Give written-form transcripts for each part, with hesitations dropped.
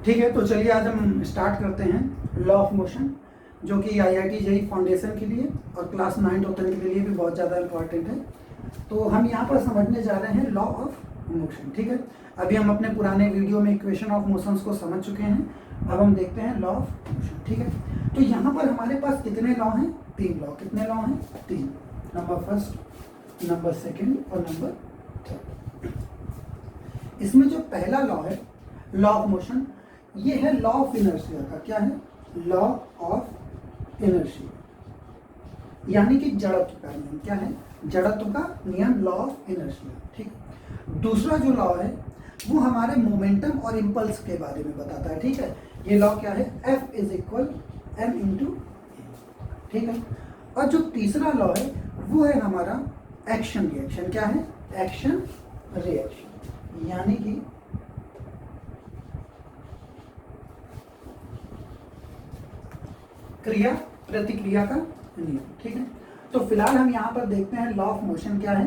ठीक है, तो चलिए आज हम स्टार्ट करते हैं लॉ ऑफ मोशन, जो कि IIT JEE फाउंडेशन के लिए और क्लास 9 और 10 के लिए भी बहुत ज़्यादा इम्पॉर्टेंट है। तो हम यहाँ पर समझने जा रहे हैं लॉ ऑफ मोशन। ठीक है, अभी हम अपने पुराने वीडियो में इक्वेशन ऑफ मोशंस को समझ चुके हैं। अब हम देखते हैं लॉ ऑफ मोशन। ठीक है, तो यहाँ पर हमारे पास कितने लॉ हैं? 3 लॉ। कितने लॉ हैं? 3। नंबर फर्स्ट, नंबर सेकेंड और नंबर थर्ड। इसमें जो पहला लॉ है लॉ ऑफ मोशन, ये है लॉ ऑफ इनर्शिया का। क्या है? लॉ ऑफ इनर्शिया, यानी कि जड़त्व का नियम। क्या है? जड़त्व का नियम, लॉ ऑफ इनर्शिया। ठीक। दूसरा जो लॉ है वो हमारे मोमेंटम और इम्पल्स के बारे में बताता है। ठीक है, ये लॉ क्या है? F is equal m into a. ठीक है, और जो तीसरा लॉ है वो है हमारा एक्शन रिएक्शन। क्या है? एक्शन रिएक्शन, यानी कि क्रिया प्रतिक्रिया का नियम। ठीक है, तो फिलहाल हम यहाँ पर देखते हैं लॉ ऑफ मोशन क्या है।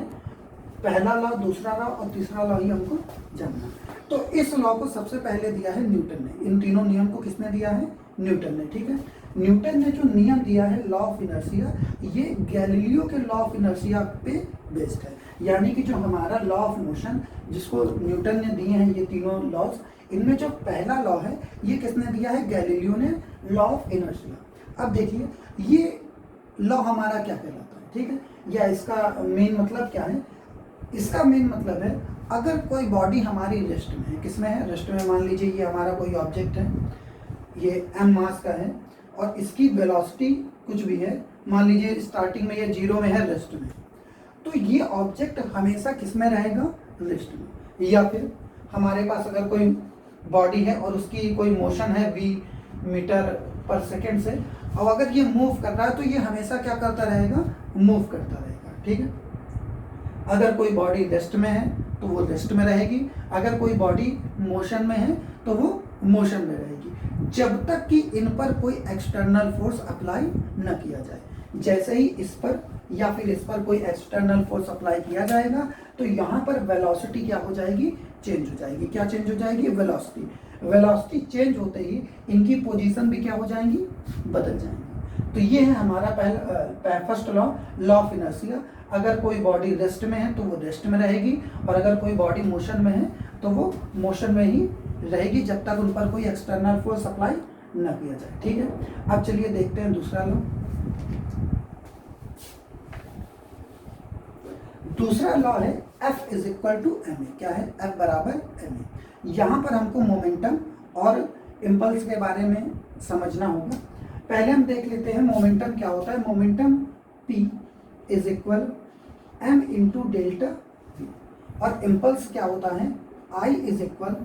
पहला लॉ, दूसरा लॉ और तीसरा लॉ ही हमको जानना है। तो इस लॉ को सबसे पहले दिया है न्यूटन ने। इन तीनों नियम को किसने दिया है? न्यूटन ने। ठीक है, न्यूटन ने जो नियम दिया है लॉ ऑफ इनर्शिया, ये गैलीलियो के लॉ ऑफ इनर्शिया पे बेस्ड है। यानी कि जो हमारा लॉ ऑफ मोशन जिसको न्यूटन ने दिए हैं, ये तीनों लॉज, इनमें जो पहला लॉ है ये किसने दिया है? गैलीलियो ने, लॉ ऑफ इनर्शिया। अब देखिए ये लॉ हमारा क्या कहलाता है। ठीक है, या इसका मेन मतलब क्या है? इसका मेन मतलब है अगर कोई बॉडी हमारी रेस्ट में है, किसमें है? रेस्ट में। मान लीजिए ये हमारा कोई ऑब्जेक्ट है, ये m मास का है और इसकी वेलोसिटी कुछ भी है, मान लीजिए स्टार्टिंग में ये 0 में है, रेस्ट में। तो ये ऑब्जेक्ट हमेशा किसमें रहेगा? रेस्ट में। या फिर हमारे पास अगर कोई बॉडी है और उसकी कोई मोशन है v मीटर पर सेकेंड से, और अगर ये मूव कर रहा है तो ये हमेशा क्या करता रहेगा? मूव करता रहेगा। ठीक है, अगर कोई बॉडी रेस्ट में है तो वो रेस्ट में रहेगी, अगर कोई बॉडी मोशन में है तो वो मोशन में रहेगी, जब तक कि इन पर कोई एक्सटर्नल फोर्स अप्लाई न किया जाए। जैसे ही इस पर या फिर इस पर कोई एक्सटर्नल फोर्स अप्लाई किया जाएगा तो यहाँ पर वेलोसिटी क्या हो जाएगी? चेंज हो जाएगी। क्या चेंज हो जाएगी? वेलोसिटी। वेलोसिटी चेंज होते ही इनकी पोजीशन भी क्या हो जाएंगी? बदल जाएंगी। तो ये है हमारा पहला first law, law of inertia. अगर कोई बॉडी रेस्ट में है तो वो रेस्ट में रहेगी, और अगर कोई बॉडी मोशन में है तो वो मोशन में ही रहेगी जब तक उन पर कोई एक्सटर्नल फोर्स अप्लाई न किया जाए। ठीक है, अब चलिए देखते हैं दूसरा लॉ। दूसरा लॉ है F is equal to ma। क्या है? F बराबर ma। यहाँ पर हमको मोमेंटम और इम्पल्स के बारे में समझना होगा। पहले हम देख लेते हैं मोमेंटम क्या होता है। Momentum P is equal m into delta v, और इम्पल्स क्या होता है? I is equal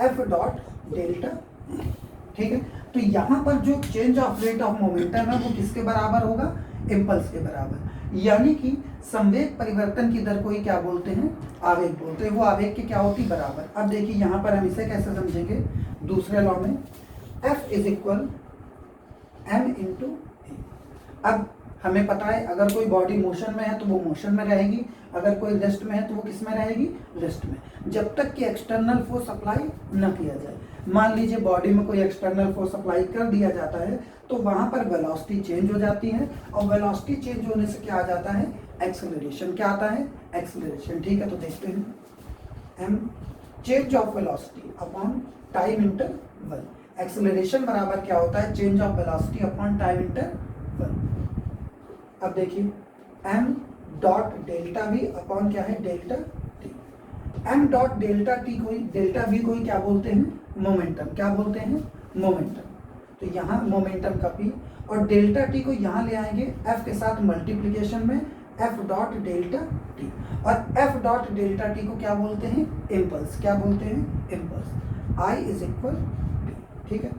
f dot delta. ठीक है, तो यहाँ पर जो change of rate of momentum है वो किसके बराबर होगा? इम्पल्स के बराबर। यानी कि संवेग परिवर्तन की दर को ही क्या बोलते हैं? आवेग बोलते हैं। वो आवेग के क्या होती? बराबर। अब देखिए यहाँ पर हम इसे कैसे समझेंगे? दूसरे लॉ में F is equal m into a. अब हमें पता है अगर कोई बॉडी मोशन में है तो वो मोशन में रहेगी, अगर कोई रेस्ट में है तो वो किस में रहेगी? रेस्ट में, जब तक कि एक्सटर्नल फोर्स अप्लाई न किया जाए। मान लीजिए बॉडी में कोई एक्सटर्नल फोर्स अप्लाई कर दिया जाता है तो वहां पर वेलोसिटी चेंज हो जाती है, और वेलोसिटी चेंज होने से क्या आ जाता है? एक्सेलरेशन। क्या आता है? एक्सेलरेशन। ठीक है, तो देखते हैं m change of velocity upon time interval. Acceleration बराबर क्या होता है? Change of velocity upon time interval. अब देखिए m dot delta v upon क्या है? Delta t। m dot delta t कोई, डेल्टा v कोई क्या बोलते हैं? मोमेंटम। क्या बोलते हैं? मोमेंटम। तो यहाँ मोमेंटम का p, और डेल्टा t को यहाँ ले आएंगे f के साथ मल्टीप्लिकेशन में, f डॉट डेल्टा t, और f डॉट डेल्टा t को क्या बोलते हैं? इम्पल्स। क्या बोलते हैं? Impulse. I is equal p। ठीक है,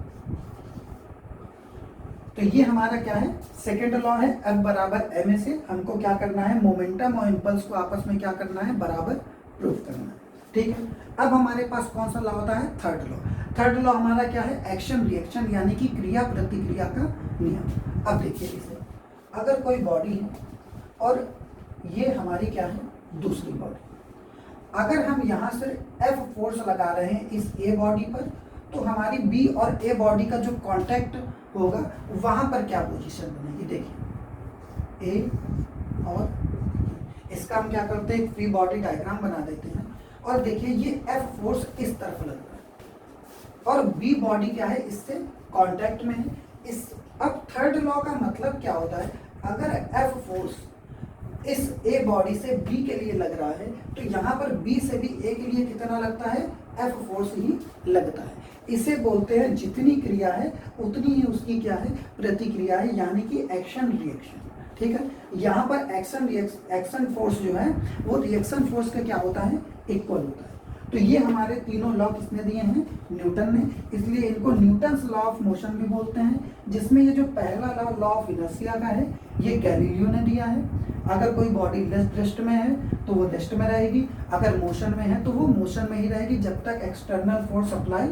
तो ये हमारा क्या है? सेकेंड लॉ है। F बराबर ma से हमको क्या करना है? मोमेंटम और इम्पल्स को आपस में क्या करना है? बराबर प्रूव करना है। ठीक है, अब हमारे पास कौन सा लॉ होता है? Third law. थर्ड लॉ हमारा क्या है? एक्शन रिएक्शन, यानी कि क्रिया प्रतिक्रिया का नियम। अब देखिए इसे, अगर कोई बॉडी है और ये हमारी क्या है? दूसरी बॉडी, अगर हम यहाँ से F फोर्स लगा रहे हैं इस ए बॉडी पर, तो हमारी बी और ए बॉडी का जो कांटेक्ट होगा वहां पर क्या पोजीशन बनेगी, देखिए ए और इसका हम क्या करते हैं, एक फ्री बॉडी डायग्राम बना देते हैं और देखिए ये एफ फोर्स इस तरफ लग रहा है और बी बॉडी क्या है, इससे कांटेक्ट में है। इस अब थर्ड लॉ का मतलब क्या होता है, अगर एफ फोर्स इस ए बॉडी से बी के लिए लग रहा है तो यहाँ पर बी से भी ए के लिए कितना लगता है, एफ फोर्स ही लगता है। इसे बोलते हैं जितनी क्रिया है उतनी ही उसकी क्या है, प्रतिक्रिया है, यानी कि एक्शन रिएक्शन। ठीक है, यहाँ पर एक्शन फोर्स जो है वो रिएक्शन फोर्स का क्या होता है, इक्वल होता है। तो ये हमारे तीनों लॉ किसने दिए हैं, न्यूटन ने, इसलिए इनको न्यूटन्स लॉ ऑफ मोशन भी बोलते हैं। जिसमें ये जो पहला लॉ ऑफ इनर्शिया का है ये गैलीलियो ने दिया है। अगर कोई बॉडी रेस्ट में है तो वो रेस्ट में रहेगी, अगर मोशन में है तो वो मोशन में ही रहेगी जब तक एक्सटर्नल फोर्स अप्लाई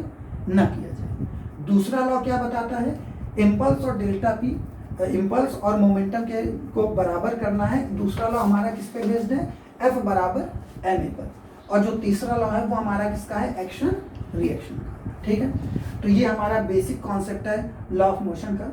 न किया जाए। दूसरा लॉ क्या बताता है, इम्पल्स और डेल्टा पी, इम्पल्स और मोमेंटम के को बराबर करना है। दूसरा लॉ हमारा किस पे बेस्ड है, एफ बराबर एम ए पर। और जो तीसरा लॉ है वो हमारा किसका है, एक्शन रिएक्शन का। ठीक है, तो ये हमारा बेसिक कॉन्सेप्ट है लॉ ऑफ मोशन का।